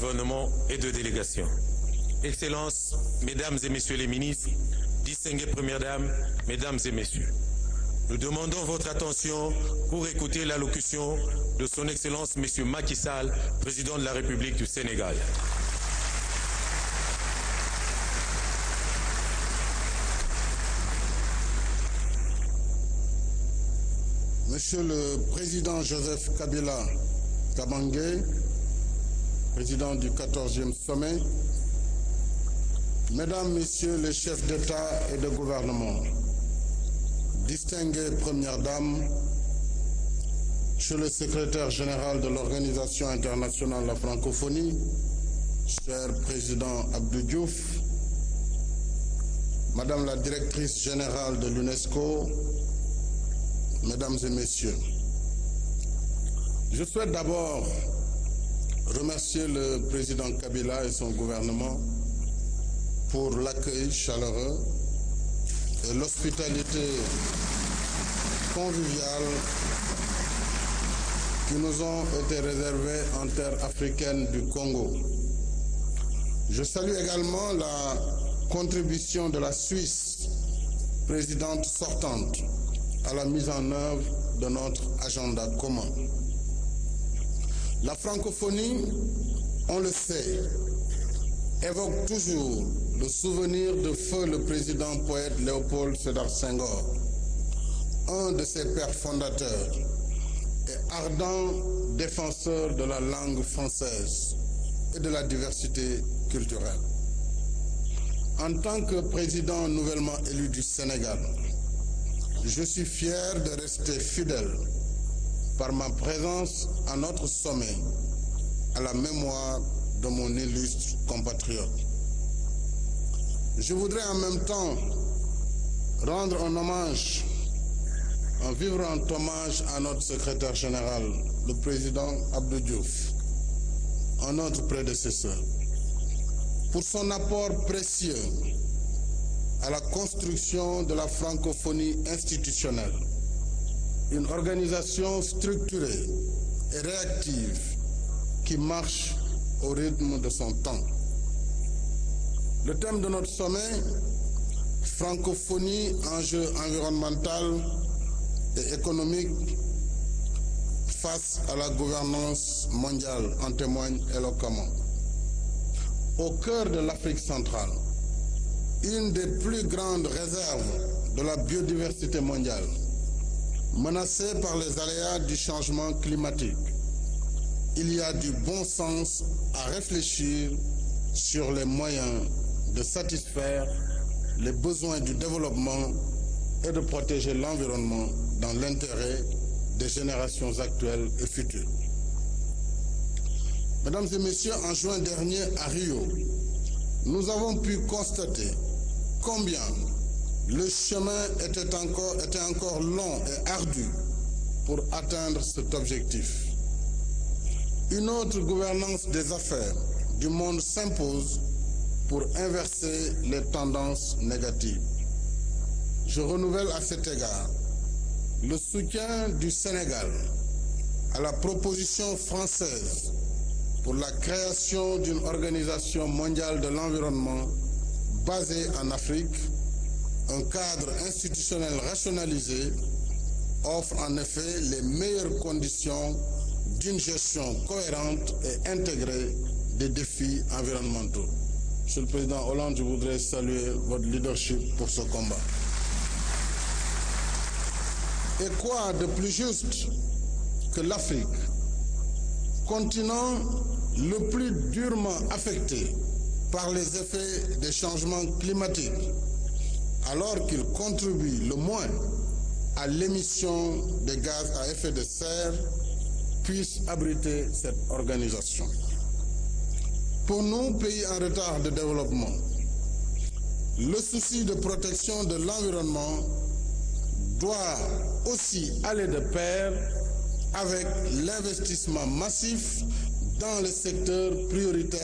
gouvernement et de délégation. Excellences, Mesdames et Messieurs les ministres, distinguées Premières Dames, Mesdames et Messieurs, nous demandons votre attention pour écouter l'allocution de Son Excellence M. Macky Sall, Président de la République du Sénégal. Monsieur le Président Joseph Kabila Kabange, Président du 14e sommet, Mesdames, Messieurs les chefs d'État et de gouvernement, distinguées Premières Dames, Monsieur le Secrétaire général de l'Organisation internationale de la francophonie, cher Président Abdou Diouf, Madame la Directrice générale de l'UNESCO, Mesdames et Messieurs, je souhaite d'abord remercier le Président Kabila et son gouvernement pour l'accueil chaleureux et l'hospitalité conviviale qui nous ont été réservées en terre africaine du Congo. Je salue également la contribution de la Suisse, présidente sortante, à la mise en œuvre de notre agenda commun. La francophonie, on le sait, évoque toujours le souvenir de feu le président poète Léopold Sédar Senghor, un de ses pères fondateurs et ardent défenseur de la langue française et de la diversité culturelle. En tant que président nouvellement élu du Sénégal, je suis fier de rester fidèle par ma présence à notre sommet à la mémoire de mon illustre compatriote. Je voudrais en même temps rendre un vibrant hommage à notre secrétaire général, le président Abdou Diouf, un autre prédécesseur, pour son apport précieux à la construction de la francophonie institutionnelle, une organisation structurée et réactive qui marche au rythme de son temps. Le thème de notre sommet, francophonie, enjeux environnemental et économique face à la gouvernance mondiale, en témoigne éloquemment. Au cœur de l'Afrique centrale, une des plus grandes réserves de la biodiversité mondiale, menacée par les aléas du changement climatique, il y a du bon sens à réfléchir sur les moyens de satisfaire les besoins du développement et de protéger l'environnement dans l'intérêt des générations actuelles et futures. Mesdames et Messieurs, en juin dernier à Rio, nous avons pu constater combien le chemin était encore long et ardu pour atteindre cet objectif. Une autre gouvernance des affaires du monde s'impose pour inverser les tendances négatives. Je renouvelle à cet égard le soutien du Sénégal à la proposition française pour la création d'une organisation mondiale de l'environnement basée en Afrique. Un cadre institutionnel rationalisé offre en effet les meilleures conditions d'une gestion cohérente et intégrée des défis environnementaux. Monsieur le Président Hollande, je voudrais saluer votre leadership pour ce combat. Et quoi de plus juste que l'Afrique, continent le plus durement affecté par les effets des changements climatiques, alors qu'il contribue le moins à l'émission de gaz à effet de serre, puisse abriter cette organisation. Pour nous, pays en retard de développement, le souci de protection de l'environnement doit aussi aller de pair avec l'investissement massif dans les secteurs prioritaires